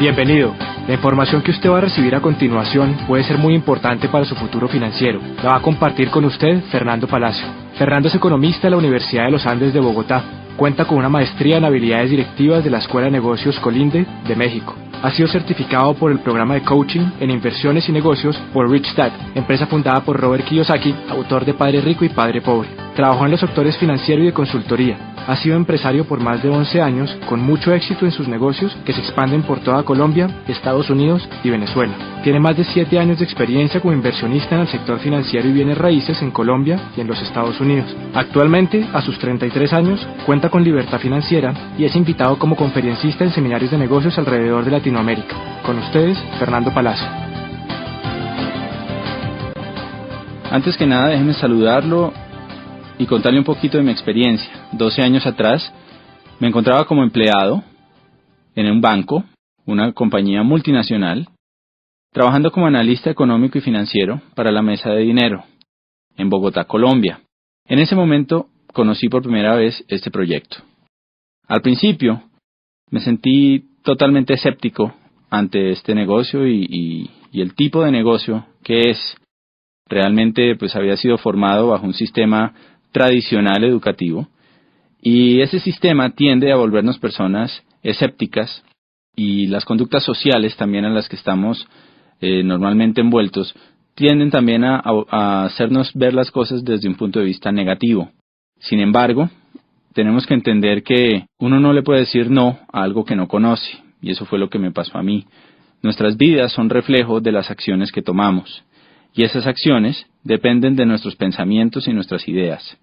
Bienvenido. La información que usted va a recibir a continuación puede ser muy importante para su futuro financiero. La va a compartir con usted Fernando Palacio. Fernando es economista de la Universidad de los Andes de Bogotá. Cuenta con una maestría en habilidades directivas de la Escuela de Negocios Colinde de México. Ha sido certificado por el programa de coaching en inversiones y negocios por Rich Dad, empresa fundada por Robert Kiyosaki, autor de Padre Rico y Padre Pobre. Trabajó en los sectores financiero y de consultoría. Ha sido empresario por más de 11 años, con mucho éxito en sus negocios que se expanden por toda Colombia, Estados Unidos y Venezuela. Tiene más de 7 años de experiencia como inversionista en el sector financiero y bienes raíces en Colombia y en los Estados Unidos. Actualmente, a sus 33 años, cuenta con libertad financiera y es invitado como conferencista en seminarios de negocios alrededor de Latinoamérica. Con ustedes, Fernando Palacio. Antes que nada, déjeme saludarlo y contarle un poquito de mi experiencia. 12 años atrás me encontraba como empleado en un banco, una compañía multinacional, trabajando como analista económico y financiero para la mesa de dinero en Bogotá, Colombia. En ese momento conocí por primera vez este proyecto. Al principio me sentí totalmente escéptico ante este negocio y el tipo de negocio que es. Realmente pues había sido formado bajo un sistema tradicional educativo y ese sistema tiende a volvernos personas escépticas y las conductas sociales también en las que estamos normalmente envueltos tienden también a hacernos ver las cosas desde un punto de vista negativo. Sin embargo, tenemos que entender que uno no le puede decir no a algo que no conoce y eso fue lo que me pasó a mí. Nuestras vidas son reflejo de las acciones que tomamos. Y esas acciones dependen de nuestros pensamientos y nuestras ideas.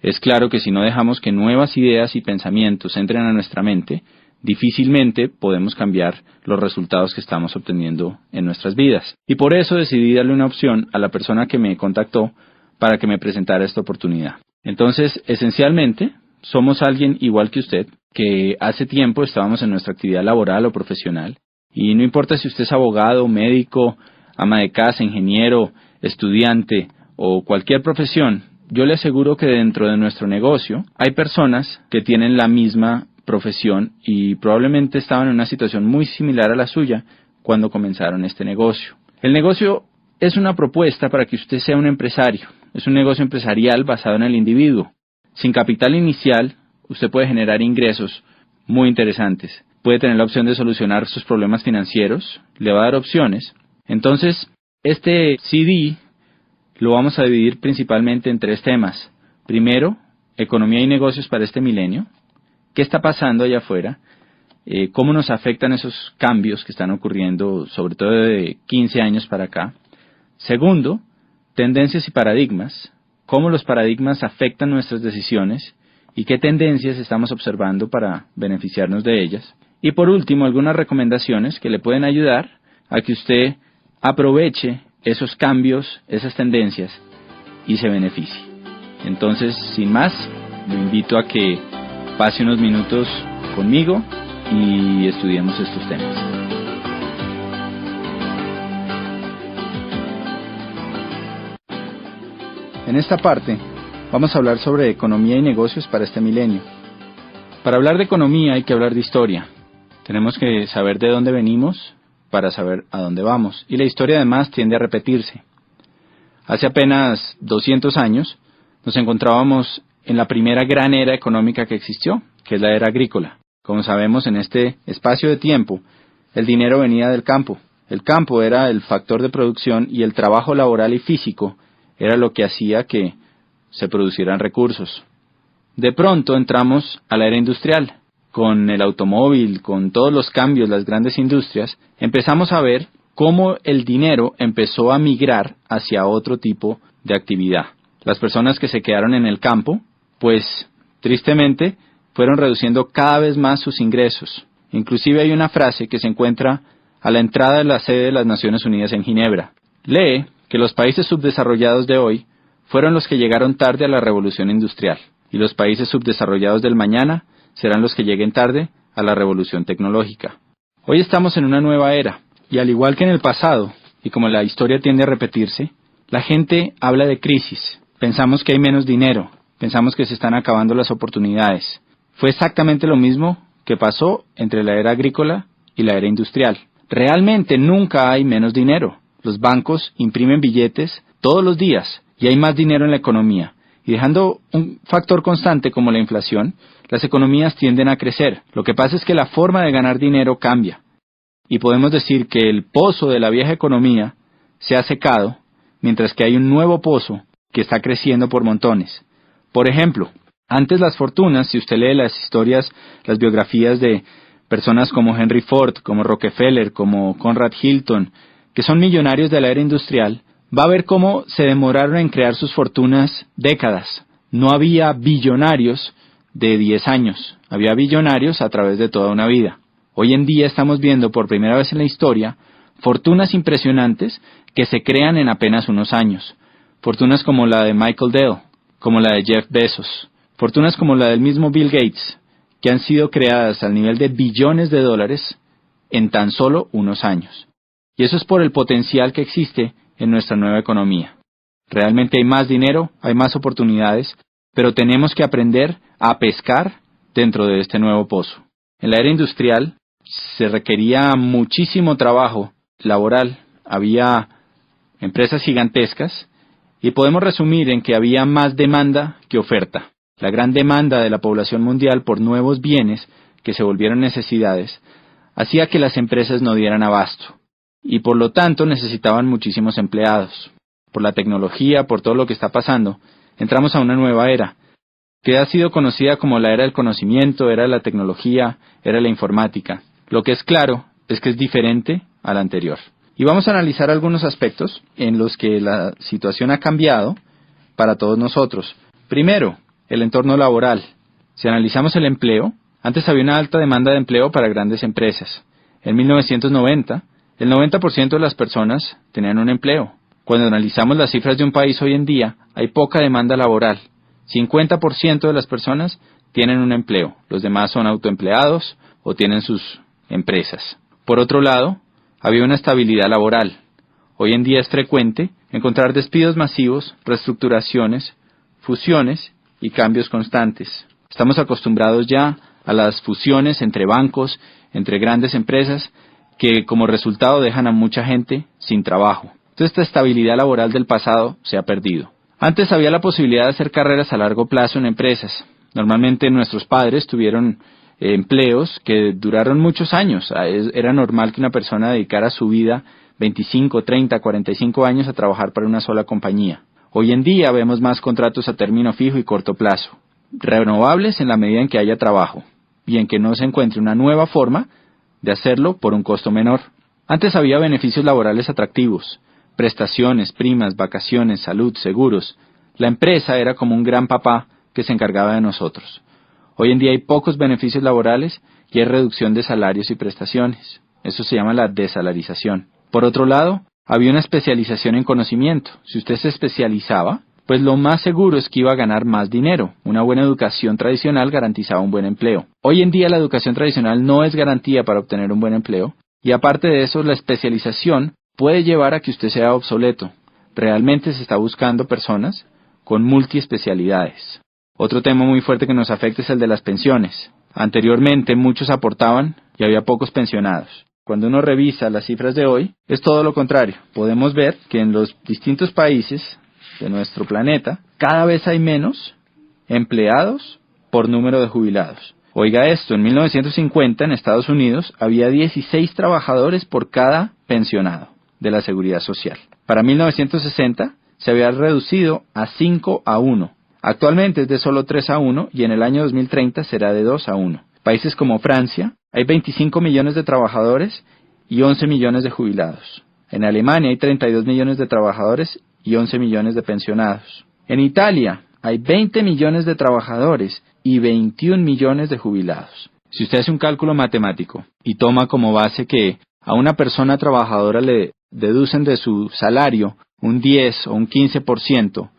Es claro que si no dejamos que nuevas ideas y pensamientos entren a nuestra mente, difícilmente podemos cambiar los resultados que estamos obteniendo en nuestras vidas. Y por eso decidí darle una opción a la persona que me contactó para que me presentara esta oportunidad. Entonces, esencialmente, somos alguien igual que usted, que hace tiempo estábamos en nuestra actividad laboral o profesional, y no importa si usted es abogado, médico, ama de casa, ingeniero, estudiante o cualquier profesión, yo le aseguro que dentro de nuestro negocio hay personas que tienen la misma profesión y probablemente estaban en una situación muy similar a la suya cuando comenzaron este negocio. El negocio es una propuesta para que usted sea un empresario. Es un negocio empresarial basado en el individuo. Sin capital inicial, usted puede generar ingresos muy interesantes. Puede tener la opción de solucionar sus problemas financieros, le va a dar opciones. Entonces, este CD lo vamos a dividir principalmente en 3 temas. Primero, economía y negocios para este milenio. ¿Qué está pasando allá afuera? ¿Cómo nos afectan esos cambios que están ocurriendo, sobre todo de 15 años para acá? Segundo, tendencias y paradigmas. ¿Cómo los paradigmas afectan nuestras decisiones? ¿Y qué tendencias estamos observando para beneficiarnos de ellas? Y por último, algunas recomendaciones que le pueden ayudar a que usted aproveche esos cambios, esas tendencias y se beneficie. Entonces, sin más, lo invito a que pase unos minutos conmigo y estudiemos estos temas. En esta parte vamos a hablar sobre economía y negocios para este milenio. Para hablar de economía hay que hablar de historia. Tenemos que saber de dónde venimos para saber a dónde vamos. Y la historia además tiende a repetirse. Hace apenas 200 años nos encontrábamos en la primera gran era económica que existió, que es la era agrícola. Como sabemos, en este espacio de tiempo, el dinero venía del campo. El campo era el factor de producción y el trabajo laboral y físico era lo que hacía que se producieran recursos. De pronto entramos a la era industrial. Con el automóvil, con todos los cambios, las grandes industrias, empezamos a ver cómo el dinero empezó a migrar hacia otro tipo de actividad. Las personas que se quedaron en el campo, pues tristemente, fueron reduciendo cada vez más sus ingresos. Inclusive hay una frase que se encuentra a la entrada de la sede de las Naciones Unidas en Ginebra. Lee que los países subdesarrollados de hoy fueron los que llegaron tarde a la revolución industrial, y los países subdesarrollados del mañana serán los que lleguen tarde a la revolución tecnológica. Hoy estamos en una nueva era, y al igual que en el pasado, y como la historia tiende a repetirse, la gente habla de crisis. Pensamos que hay menos dinero, pensamos que se están acabando las oportunidades. Fue exactamente lo mismo que pasó entre la era agrícola y la era industrial. Realmente nunca hay menos dinero. Los bancos imprimen billetes todos los días y hay más dinero en la economía. Y dejando un factor constante como la inflación, las economías tienden a crecer. Lo que pasa es que la forma de ganar dinero cambia. Y podemos decir que el pozo de la vieja economía se ha secado, mientras que hay un nuevo pozo que está creciendo por montones. Por ejemplo, antes las fortunas, si usted lee las historias, las biografías de personas como Henry Ford, como Rockefeller, como Conrad Hilton, que son millonarios de la era industrial, va a ver cómo se demoraron en crear sus fortunas décadas. No había billonarios de 10 años, había billonarios a través de toda una vida. Hoy en día estamos viendo por primera vez en la historia fortunas impresionantes que se crean en apenas unos años. Fortunas como la de Michael Dell, como la de Jeff Bezos, fortunas como la del mismo Bill Gates, que han sido creadas al nivel de billones de dólares en tan solo unos años. Y eso es por el potencial que existe en nuestra nueva economía. Realmente hay más dinero, hay más oportunidades, pero tenemos que aprender a pescar dentro de este nuevo pozo. En la era industrial se requería muchísimo trabajo laboral, había empresas gigantescas y podemos resumir en que había más demanda que oferta. La gran demanda de la población mundial por nuevos bienes que se volvieron necesidades hacía que las empresas no dieran abasto y por lo tanto necesitaban muchísimos empleados. Por la tecnología, por todo lo que está pasando, entramos a una nueva era que ha sido conocida como la era del conocimiento, era de la tecnología, era la informática. Lo que es claro es que es diferente a la anterior. Y vamos a analizar algunos aspectos en los que la situación ha cambiado para todos nosotros. Primero, el entorno laboral. Si analizamos el empleo, antes había una alta demanda de empleo para grandes empresas. En 1990, el 90% de las personas tenían un empleo. Cuando analizamos las cifras de un país hoy en día, hay poca demanda laboral. 50% de las personas tienen un empleo. Los demás son autoempleados o tienen sus empresas. Por otro lado, había una estabilidad laboral. Hoy en día es frecuente encontrar despidos masivos, reestructuraciones, fusiones y cambios constantes. Estamos acostumbrados ya a las fusiones entre bancos, entre grandes empresas, que como resultado dejan a mucha gente sin trabajo. Entonces esta estabilidad laboral del pasado se ha perdido. Antes había la posibilidad de hacer carreras a largo plazo en empresas. Normalmente nuestros padres tuvieron empleos que duraron muchos años. Era normal que una persona dedicara su vida 25, 30, 45 años a trabajar para una sola compañía. Hoy en día vemos más contratos a término fijo y corto plazo, renovables en la medida en que haya trabajo y en que no se encuentre una nueva forma de hacerlo por un costo menor. Antes había beneficios laborales atractivos, prestaciones, primas, vacaciones, salud, seguros. La empresa era como un gran papá que se encargaba de nosotros. Hoy en día hay pocos beneficios laborales y hay reducción de salarios y prestaciones. Eso se llama la desalarización. Por otro lado, había una especialización en conocimiento. Si usted se especializaba, pues lo más seguro es que iba a ganar más dinero. Una buena educación tradicional garantizaba un buen empleo. Hoy en día la educación tradicional no es garantía para obtener un buen empleo, y aparte de eso, la especialización puede llevar a que usted sea obsoleto. Realmente se está buscando personas con multiespecialidades. Otro tema muy fuerte que nos afecta es el de las pensiones. Anteriormente muchos aportaban y había pocos pensionados. Cuando uno revisa las cifras de hoy, es todo lo contrario. Podemos ver que en los distintos países de nuestro planeta, cada vez hay menos empleados por número de jubilados. Oiga esto, en 1950 en Estados Unidos había 16 trabajadores por cada pensionado de la Seguridad Social. Para 1960 se había reducido a 5 a 1. Actualmente es de solo 3 a 1 y en el año 2030 será de 2 a 1. Países como Francia, hay 25 millones de trabajadores y 11 millones de jubilados. En Alemania hay 32 millones de trabajadores y 11 millones de pensionados. En Italia hay 20 millones de trabajadores y 21 millones de jubilados. Si usted hace un cálculo matemático y toma como base que a una persona trabajadora le deducen de su salario un 10 o un 15%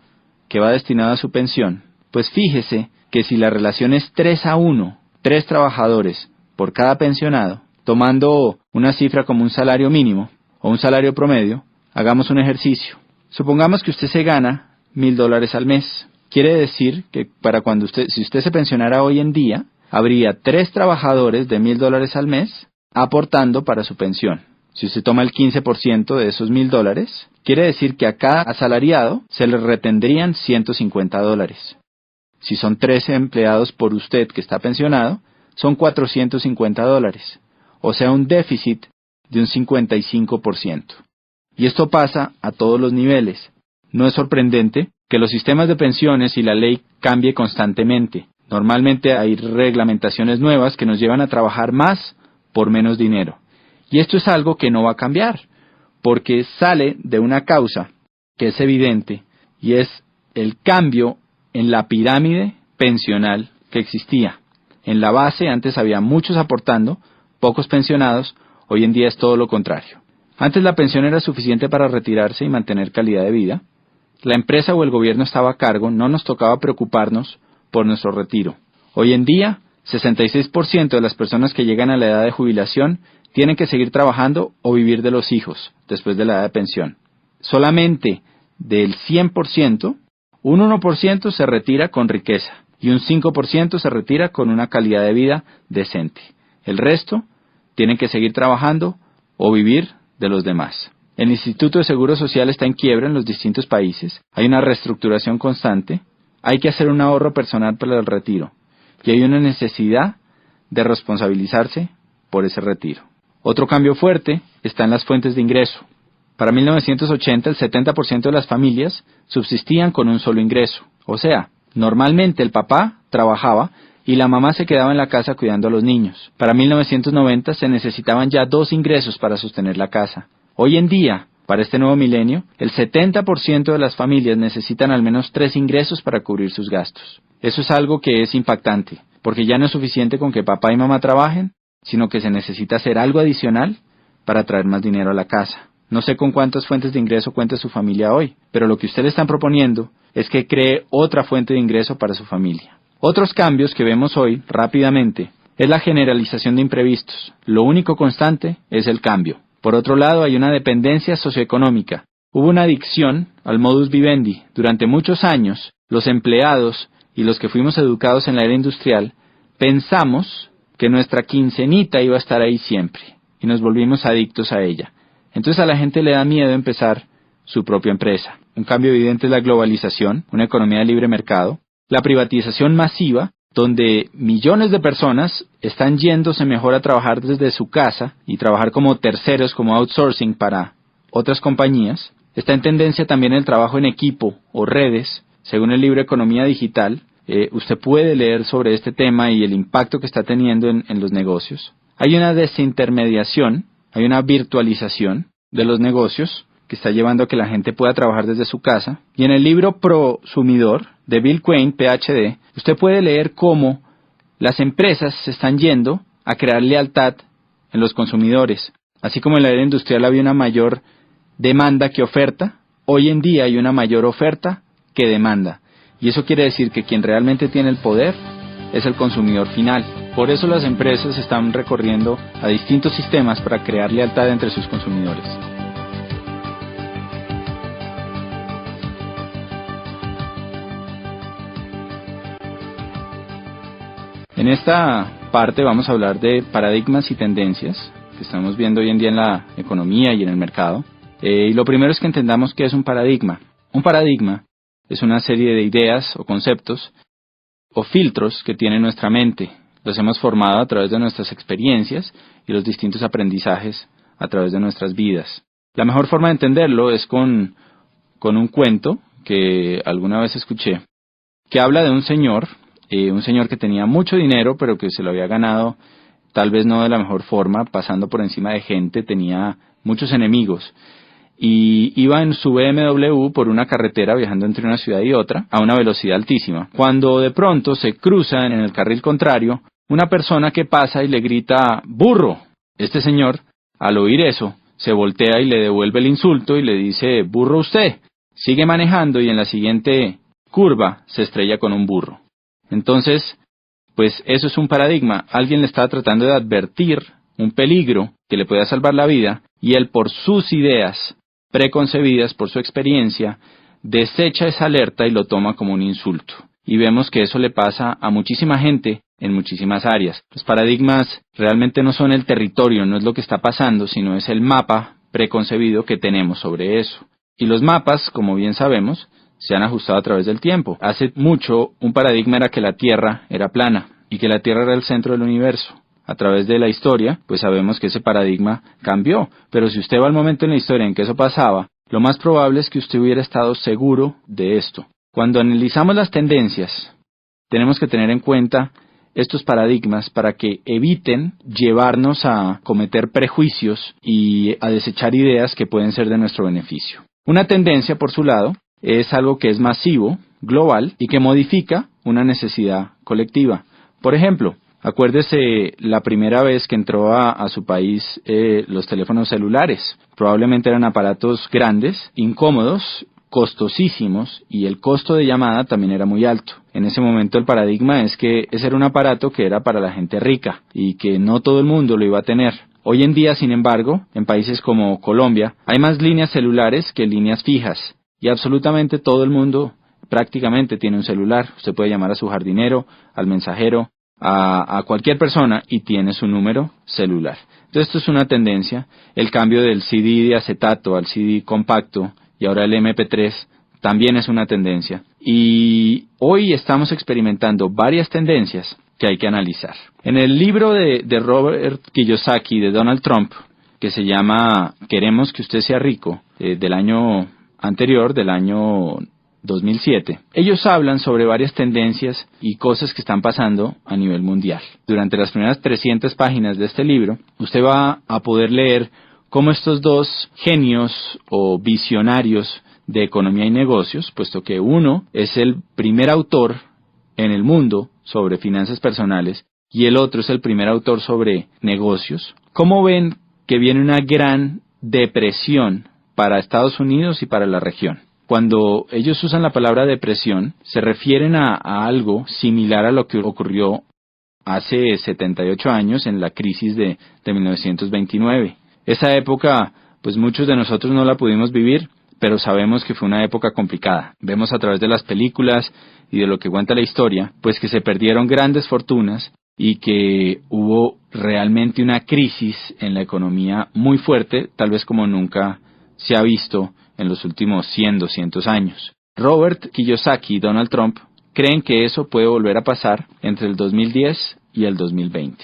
que va destinado a su pensión, pues fíjese que si la relación es 3 a 1, 3 trabajadores por cada pensionado, tomando una cifra como un salario mínimo o un salario promedio, hagamos un ejercicio. Supongamos que usted se gana $1,000 al mes. Quiere decir que si usted se pensionara hoy en día, habría 3 trabajadores de $1,000 al mes aportando para su pensión. Si usted toma el 15% de esos $1,000, quiere decir que a cada asalariado se le retendrían $150. Si son 13 empleados por usted que está pensionado, son $450, o sea, un déficit de un 55%. Y esto pasa a todos los niveles. No es sorprendente que los sistemas de pensiones y la ley cambie constantemente. Normalmente hay reglamentaciones nuevas que nos llevan a trabajar más por menos dinero. Y esto es algo que no va a cambiar, porque sale de una causa que es evidente, y es el cambio en la pirámide pensional que existía. En la base antes había muchos aportando, pocos pensionados, hoy en día es todo lo contrario. Antes la pensión era suficiente para retirarse y mantener calidad de vida. La empresa o el gobierno estaba a cargo, no nos tocaba preocuparnos por nuestro retiro. Hoy en día, 66% de las personas que llegan a la edad de jubilación tienen que seguir trabajando o vivir de los hijos después de la edad de pensión. Solamente del 100%, un 1% se retira con riqueza y un 5% se retira con una calidad de vida decente. El resto tienen que seguir trabajando o vivir de los demás. El Instituto de Seguro Social está en quiebra en los distintos países, hay una reestructuración constante, hay que hacer un ahorro personal para el retiro y hay una necesidad de responsabilizarse por ese retiro. Otro cambio fuerte está en las fuentes de ingreso. Para 1980 el 70% de las familias subsistían con un solo ingreso, o sea, normalmente el papá trabajaba y la mamá se quedaba en la casa cuidando a los niños. Para 1990 se necesitaban ya 2 ingresos para sostener la casa. Hoy en día, para este nuevo milenio, el 70% de las familias necesitan al menos 3 ingresos para cubrir sus gastos. Eso es algo que es impactante, porque ya no es suficiente con que papá y mamá trabajen, sino que se necesita hacer algo adicional para traer más dinero a la casa. No sé con cuántas fuentes de ingreso cuenta su familia hoy, pero lo que usted le están proponiendo es que cree otra fuente de ingreso para su familia. Otros cambios que vemos hoy, rápidamente, es la generalización de imprevistos. Lo único constante es el cambio. Por otro lado, hay una dependencia socioeconómica. Hubo una adicción al modus vivendi. Durante muchos años, los empleados y los que fuimos educados en la era industrial, pensamos que nuestra quincenita iba a estar ahí siempre, y nos volvimos adictos a ella. Entonces a la gente le da miedo empezar su propia empresa. Un cambio evidente es la globalización, una economía de libre mercado, la privatización masiva, donde millones de personas están yéndose mejor a trabajar desde su casa y trabajar como terceros, como outsourcing para otras compañías. Está en tendencia también el trabajo en equipo o redes, según el libro Economía Digital. Usted puede leer sobre este tema y el impacto que está teniendo en los negocios. Hay una desintermediación, hay una virtualización de los negocios que está llevando a que la gente pueda trabajar desde su casa. Y en el libro Prosumidor de Bill Quain, PhD, usted puede leer cómo las empresas se están yendo a crear lealtad en los consumidores. Así como en la era industrial había una mayor demanda que oferta, hoy en día hay una mayor oferta que demanda. Y eso quiere decir que quien realmente tiene el poder es el consumidor final. Por eso las empresas están recorriendo a distintos sistemas para crear lealtad entre sus consumidores. En esta parte vamos a hablar de paradigmas y tendencias que estamos viendo hoy en día en la economía y en el mercado. Y lo primero es que entendamos qué es un paradigma. Un paradigma es una serie de ideas o conceptos o filtros que tiene nuestra mente. Los hemos formado a través de nuestras experiencias y los distintos aprendizajes a través de nuestras vidas. La mejor forma de entenderlo es con un cuento que alguna vez escuché, que habla de un señor que tenía mucho dinero, pero que se lo había ganado tal vez no de la mejor forma, pasando por encima de gente, tenía muchos enemigos. Y iba en su BMW por una carretera viajando entre una ciudad y otra a una velocidad altísima. Cuando de pronto se cruza en el carril contrario una persona que pasa y le grita ¡burro! Este señor, al oír eso, se voltea y le devuelve el insulto y le dice ¡burro usted! Sigue manejando y en la siguiente curva se estrella con un burro. Entonces, pues eso es un paradigma. Alguien le está tratando de advertir un peligro que le pueda salvar la vida y él por sus ideas preconcebidas, por su experiencia, desecha esa alerta y lo toma como un insulto. y vemos que eso le pasa a muchísima gente en muchísimas áreas. Los paradigmas realmente no son el territorio, no es lo que está pasando, sino es el mapa preconcebido que tenemos sobre eso. Y los mapas, como bien sabemos, se han ajustado a través del tiempo. Hace mucho, un paradigma era que la Tierra era plana y que la Tierra era el centro del universo. A través de la historia, pues sabemos que ese paradigma cambió. Pero si usted va al momento en la historia en que eso pasaba, lo más probable es que usted hubiera estado seguro de esto. Cuando analizamos las tendencias, tenemos que tener en cuenta estos paradigmas para que eviten llevarnos a cometer prejuicios y a desechar ideas que pueden ser de nuestro beneficio. Una tendencia, por su lado, es algo que es masivo, global, y que modifica una necesidad colectiva. Por ejemplo, acuérdese la primera vez que entró a su país los teléfonos celulares. Probablemente eran aparatos grandes, incómodos, costosísimos, y el costo de llamada también era muy alto. En ese momento el paradigma es que ese era un aparato que era para la gente rica y que no todo el mundo lo iba a tener. Hoy en día, sin embargo, en países como Colombia, hay más líneas celulares que líneas fijas y absolutamente todo el mundo prácticamente tiene un celular. Usted puede llamar a su jardinero, al mensajero, a cualquier persona y tiene su número celular. Entonces esto es una tendencia. El cambio del CD de acetato al CD compacto y ahora el MP3 también es una tendencia. Y hoy estamos experimentando varias tendencias que hay que analizar. En el libro de Robert Kiyosaki, de Donald Trump, que se llama Queremos que usted sea rico, del año anterior, del año 2007, ellos hablan sobre varias tendencias y cosas que están pasando a nivel mundial. Durante las primeras 300 páginas de este libro, usted va a poder leer cómo estos dos genios o visionarios de economía y negocios, puesto que uno es el primer autor en el mundo sobre finanzas personales y el otro es el primer autor sobre negocios, cómo ven que viene una gran depresión para Estados Unidos y para la región. Cuando ellos usan la palabra depresión, se refieren a algo similar a lo que ocurrió hace 78 años en la crisis de 1929. Esa época, pues muchos de nosotros no la pudimos vivir, pero sabemos que fue una época complicada. Vemos a través de las películas y de lo que cuenta la historia, pues que se perdieron grandes fortunas y que hubo realmente una crisis en la economía muy fuerte, tal vez como nunca se ha visto en los últimos 100, 200 años. Robert Kiyosaki y Donald Trump creen que eso puede volver a pasar entre el 2010 y el 2020.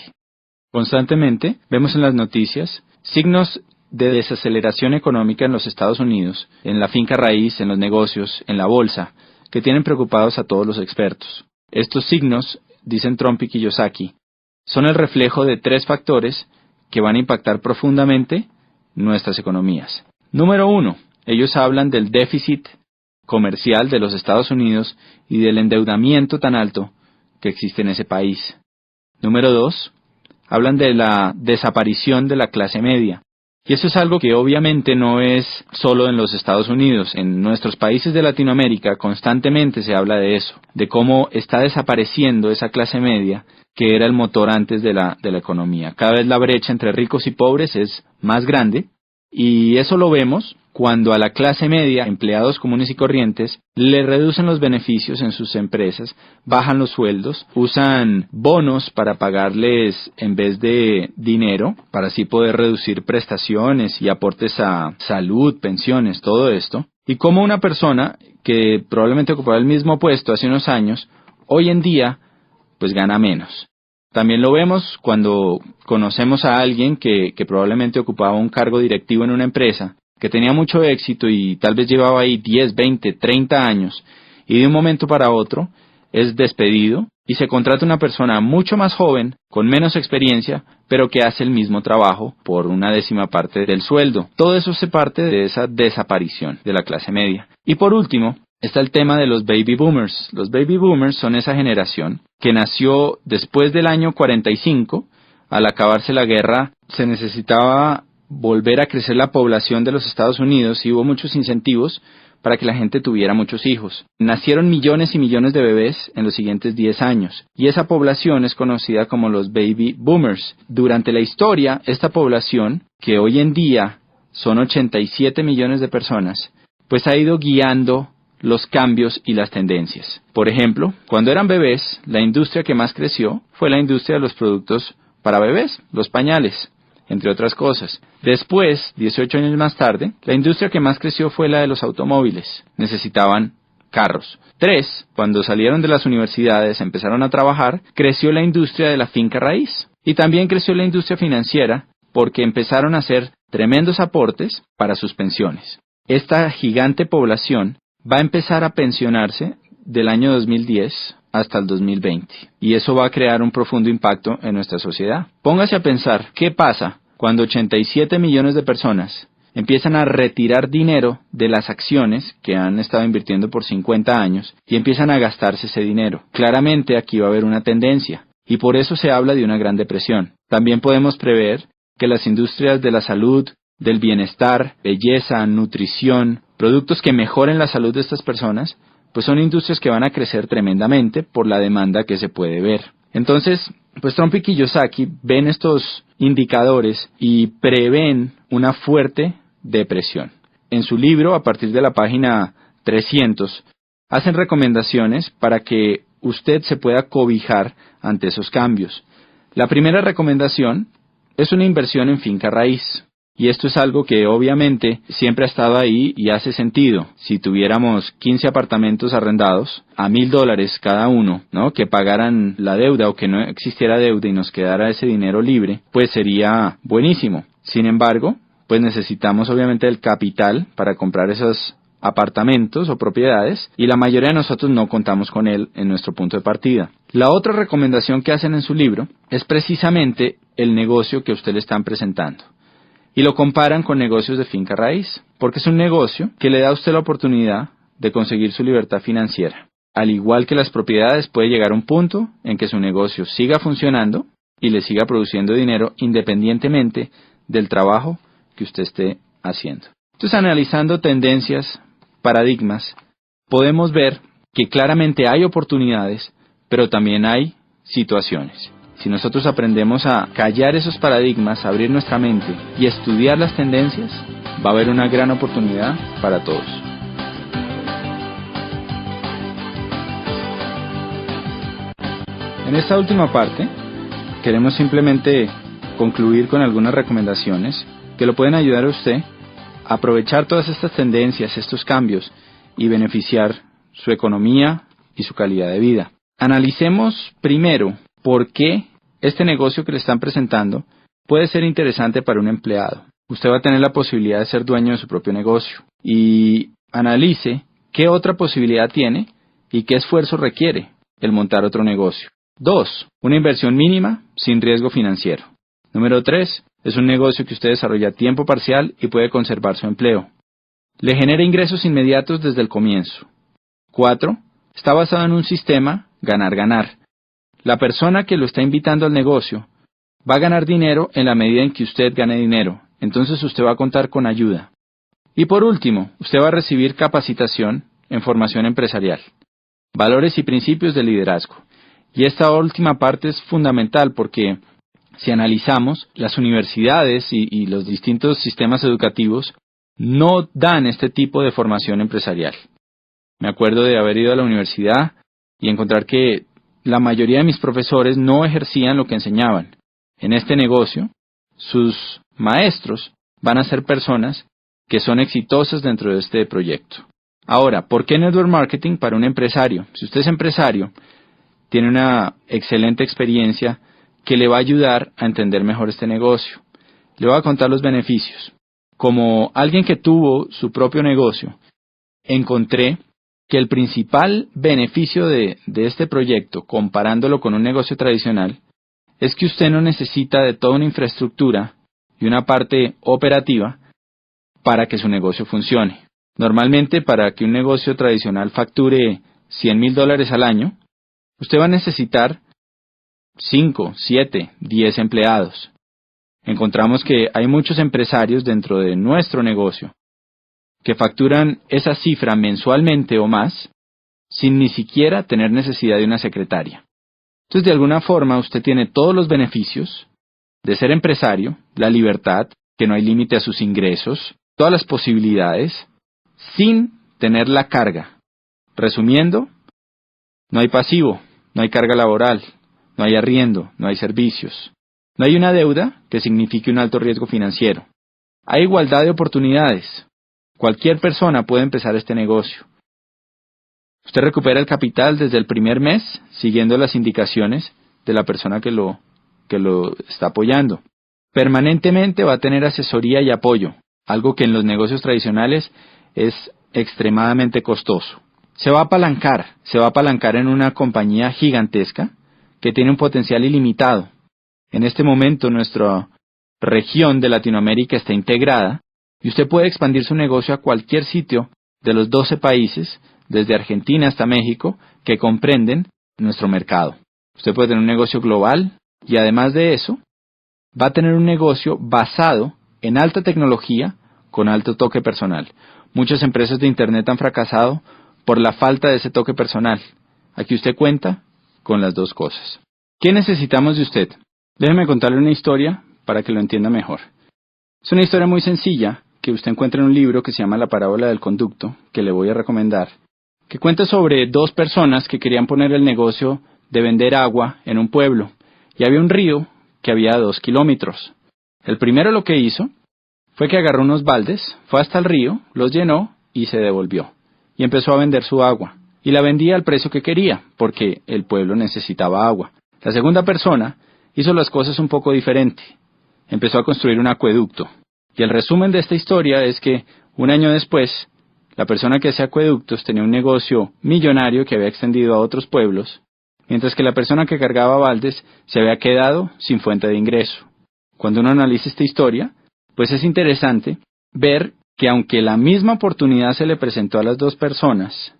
Constantemente vemos en las noticias signos de desaceleración económica en los Estados Unidos, en la finca raíz, en los negocios, en la bolsa, que tienen preocupados a todos los expertos. Estos signos, dicen Trump y Kiyosaki, son el reflejo de 3 factores que van a impactar profundamente nuestras economías. Número 1, ellos hablan del déficit comercial de los Estados Unidos y del endeudamiento tan alto que existe en ese país. Número 2, hablan de la desaparición de la clase media. Y eso es algo que obviamente no es solo en los Estados Unidos. En nuestros países de Latinoamérica constantemente se habla de eso, de cómo está desapareciendo esa clase media que era el motor antes de la economía. Cada vez la brecha entre ricos y pobres es más grande y eso lo vemos cuando a la clase media, empleados comunes y corrientes, le reducen los beneficios en sus empresas, bajan los sueldos, usan bonos para pagarles en vez de dinero, para así poder reducir prestaciones y aportes a salud, pensiones, todo esto. Y como una persona que probablemente ocupaba el mismo puesto hace unos años, hoy en día, pues gana menos. También lo vemos cuando conocemos a alguien que probablemente ocupaba un cargo directivo en una empresa, que tenía mucho éxito y tal vez llevaba ahí 10, 20, 30 años, y de un momento para otro es despedido y se contrata una persona mucho más joven, con menos experiencia, pero que hace el mismo trabajo por una 10ª parte del sueldo. Todo eso hace parte de esa desaparición de la clase media. Y por último, está el tema de los baby boomers. Los baby boomers son esa generación que nació después del año 45. Al acabarse la guerra se necesitaba volver a crecer la población de los Estados Unidos y hubo muchos incentivos para que la gente tuviera muchos hijos. Nacieron millones y millones de bebés en los siguientes 10 años y esa población es conocida como los baby boomers. Durante la historia, esta población, que hoy en día son 87 millones de personas, pues ha ido guiando los cambios y las tendencias. Por ejemplo, cuando eran bebés, la industria que más creció fue la industria de los productos para bebés, los pañales, entre otras cosas. Después, 18 años más tarde, la industria que más creció fue la de los automóviles. Necesitaban carros. 3, cuando salieron de las universidades, empezaron a trabajar, creció la industria de la finca raíz. Y también creció la industria financiera porque empezaron a hacer tremendos aportes para sus pensiones. Esta gigante población va a empezar a pensionarse del año 2010 hasta el 2020. Y eso va a crear un profundo impacto en nuestra sociedad. Póngase a pensar, ¿qué pasa cuando 87 millones de personas empiezan a retirar dinero de las acciones que han estado invirtiendo por 50 años y empiezan a gastarse ese dinero? Claramente aquí va a haber una tendencia y por eso se habla de una gran depresión. También podemos prever que las industrias de la salud, del bienestar, belleza, nutrición, productos que mejoren la salud de estas personas, pues son industrias que van a crecer tremendamente por la demanda que se puede ver. Entonces, pues Trump y Kiyosaki ven estos indicadores y prevén una fuerte depresión. En su libro, a partir de la página 300, hacen recomendaciones para que usted se pueda cobijar ante esos cambios. La primera recomendación es una inversión en finca raíz. Y esto es algo que obviamente siempre ha estado ahí y hace sentido. Si tuviéramos 15 apartamentos arrendados a $1,000 cada uno, ¿no?, que pagaran la deuda o que no existiera deuda y nos quedara ese dinero libre, pues sería buenísimo. Sin embargo, pues necesitamos obviamente el capital para comprar esos apartamentos o propiedades y la mayoría de nosotros no contamos con él en nuestro punto de partida. La otra recomendación que hacen en su libro es precisamente el negocio que a usted le están presentando. Y lo comparan con negocios de finca raíz, porque es un negocio que le da a usted la oportunidad de conseguir su libertad financiera. Al igual que las propiedades, puede llegar a un punto en que su negocio siga funcionando y le siga produciendo dinero independientemente del trabajo que usted esté haciendo. Entonces, analizando tendencias, paradigmas, podemos ver que claramente hay oportunidades, pero también hay situaciones. Si nosotros aprendemos a callar esos paradigmas, a abrir nuestra mente y estudiar las tendencias, va a haber una gran oportunidad para todos. En esta última parte, queremos simplemente concluir con algunas recomendaciones que lo pueden ayudar a usted a aprovechar todas estas tendencias, estos cambios y beneficiar su economía y su calidad de vida. Analicemos primero por qué este negocio que le están presentando puede ser interesante para un empleado. Usted va a tener la posibilidad de ser dueño de su propio negocio y analice qué otra posibilidad tiene y qué esfuerzo requiere el montar otro negocio. 2. Una inversión mínima sin riesgo financiero. Número 3. Es un negocio que usted desarrolla a tiempo parcial y puede conservar su empleo. Le genera ingresos inmediatos desde el comienzo. 4. Está basado en un sistema ganar-ganar. La persona que lo está invitando al negocio va a ganar dinero en la medida en que usted gane dinero. Entonces usted va a contar con ayuda. Y por último, usted va a recibir capacitación en formación empresarial, valores y principios de liderazgo. Y esta última parte es fundamental porque si analizamos, las universidades y los distintos sistemas educativos no dan este tipo de formación empresarial. Me acuerdo de haber ido a la universidad y encontrar que la mayoría de mis profesores no ejercían lo que enseñaban. En este negocio, sus maestros van a ser personas que son exitosas dentro de este proyecto. Ahora, ¿por qué Network Marketing para un empresario? Si usted es empresario, tiene una excelente experiencia que le va a ayudar a entender mejor este negocio. Le voy a contar los beneficios. Como alguien que tuvo su propio negocio, encontré que el principal beneficio de este proyecto, comparándolo con un negocio tradicional, es que usted no necesita de toda una infraestructura y una parte operativa para que su negocio funcione. Normalmente, para que un negocio tradicional facture $100,000 al año, usted va a necesitar 5, 7, 10 empleados. Encontramos que hay muchos empresarios dentro de nuestro negocio que facturan esa cifra mensualmente o más sin ni siquiera tener necesidad de una secretaria. Entonces, de alguna forma, usted tiene todos los beneficios de ser empresario, la libertad, que no hay límite a sus ingresos, todas las posibilidades, sin tener la carga Resumiendo, no hay pasivo, no hay carga laboral, no hay arriendo, no hay servicios. No hay una deuda que signifique un alto riesgo financiero. Hay igualdad de oportunidades. Cualquier persona puede empezar este negocio. Usted recupera el capital desde el primer mes siguiendo las indicaciones de la persona que lo está apoyando. Permanentemente va a tener asesoría y apoyo, algo que en los negocios tradicionales es extremadamente costoso. Se va a apalancar en una compañía gigantesca que tiene un potencial ilimitado. En este momento nuestra región de Latinoamérica está integrada y usted puede expandir su negocio a cualquier sitio de los 12 países, desde Argentina hasta México, que comprenden nuestro mercado. Usted puede tener un negocio global y además de eso, va a tener un negocio basado en alta tecnología con alto toque personal. Muchas empresas de Internet han fracasado por la falta de ese toque personal. Aquí usted cuenta con las dos cosas. ¿Qué necesitamos de usted? Déjeme contarle una historia para que lo entienda mejor. Es una historia muy sencilla que usted encuentra en un libro que se llama La parábola del conducto, que le voy a recomendar, que cuenta sobre dos personas que querían poner el negocio de vender agua en un pueblo, y había un río que había 2 kilómetros. El primero lo que hizo fue que agarró unos baldes, fue hasta el río, los llenó y se devolvió, y empezó a vender su agua, y la vendía al precio que quería, porque el pueblo necesitaba agua. La segunda persona hizo las cosas un poco diferente. Empezó a construir un acueducto. Y el resumen de esta historia es que, un año después, la persona que hacía acueductos tenía un negocio millonario que había extendido a otros pueblos, mientras que la persona que cargaba baldes se había quedado sin fuente de ingreso. Cuando uno analiza esta historia, pues es interesante ver que aunque la misma oportunidad se le presentó a las dos personas,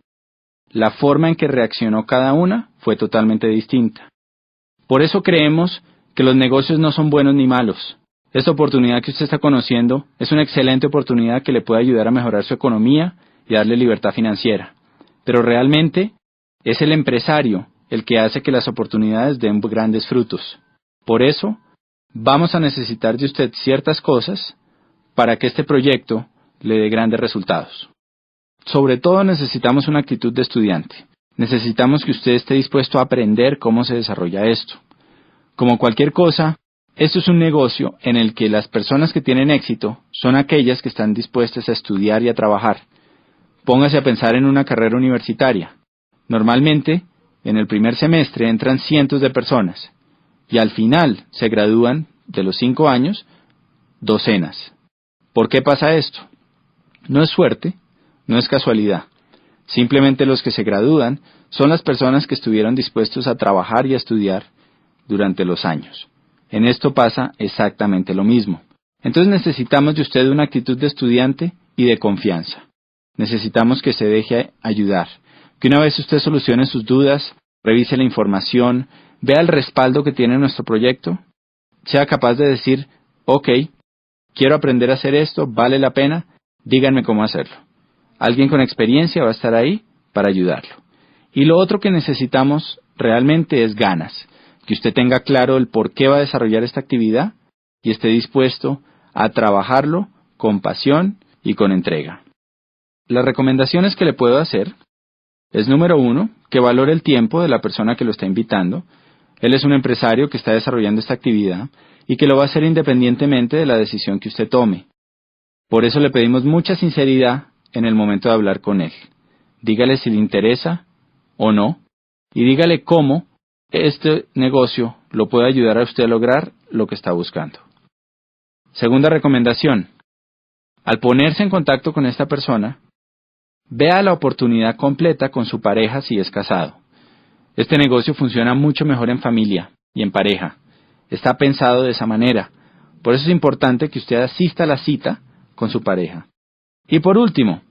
la forma en que reaccionó cada una fue totalmente distinta. Por eso creemos que los negocios no son buenos ni malos. Esta oportunidad que usted está conociendo es una excelente oportunidad que le puede ayudar a mejorar su economía y darle libertad financiera. Pero realmente es el empresario el que hace que las oportunidades den grandes frutos. Por eso, vamos a necesitar de usted ciertas cosas para que este proyecto le dé grandes resultados. Sobre todo necesitamos una actitud de estudiante. Necesitamos que usted esté dispuesto a aprender cómo se desarrolla esto. Como cualquier cosa, esto es un negocio en el que las personas que tienen éxito son aquellas que están dispuestas a estudiar y a trabajar. Póngase a pensar en una carrera universitaria. Normalmente, en el primer semestre entran cientos de personas y al final se gradúan de los 5 años docenas. ¿Por qué pasa esto? No es suerte, no es casualidad. Simplemente los que se gradúan son las personas que estuvieron dispuestos a trabajar y a estudiar durante los años. En esto pasa exactamente lo mismo. Entonces necesitamos de usted una actitud de estudiante y de confianza. Necesitamos que se deje ayudar, que una vez usted solucione sus dudas, revise la información, vea el respaldo que tiene nuestro proyecto, sea capaz de decir, ok, quiero aprender a hacer esto, vale la pena, díganme cómo hacerlo. Alguien con experiencia va a estar ahí para ayudarlo. Y lo otro que necesitamos realmente es ganas, que usted tenga claro el por qué va a desarrollar esta actividad y esté dispuesto a trabajarlo con pasión y con entrega. Las recomendaciones que le puedo hacer es, número 1, que valore el tiempo de la persona que lo está invitando. Él es un empresario que está desarrollando esta actividad y que lo va a hacer independientemente de la decisión que usted tome. Por eso le pedimos mucha sinceridad en el momento de hablar con él. Dígale si le interesa o no y dígale cómo este negocio lo puede ayudar a usted a lograr lo que está buscando. Segunda recomendación. Al ponerse en contacto con esta persona, vea la oportunidad completa con su pareja si es casado. Este negocio funciona mucho mejor en familia y en pareja. Está pensado de esa manera. Por eso es importante que usted asista a la cita con su pareja. Y por último,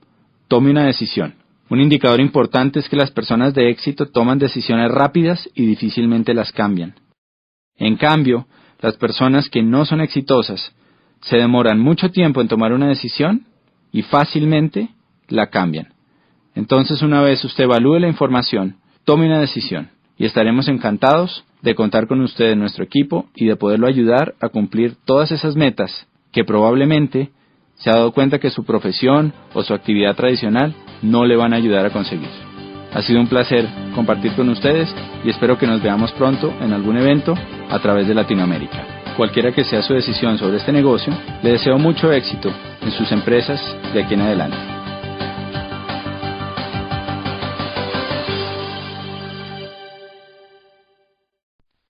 tome una decisión. Un indicador importante es que las personas de éxito toman decisiones rápidas y difícilmente las cambian. En cambio, las personas que no son exitosas se demoran mucho tiempo en tomar una decisión y fácilmente la cambian. Entonces, una vez usted evalúe la información, tome una decisión y estaremos encantados de contar con usted en nuestro equipo y de poderlo ayudar a cumplir todas esas metas que probablemente se ha dado cuenta que su profesión o su actividad tradicional no le van a ayudar a conseguir. Ha sido un placer compartir con ustedes y espero que nos veamos pronto en algún evento a través de Latinoamérica. Cualquiera que sea su decisión sobre este negocio, le deseo mucho éxito en sus empresas de aquí en adelante.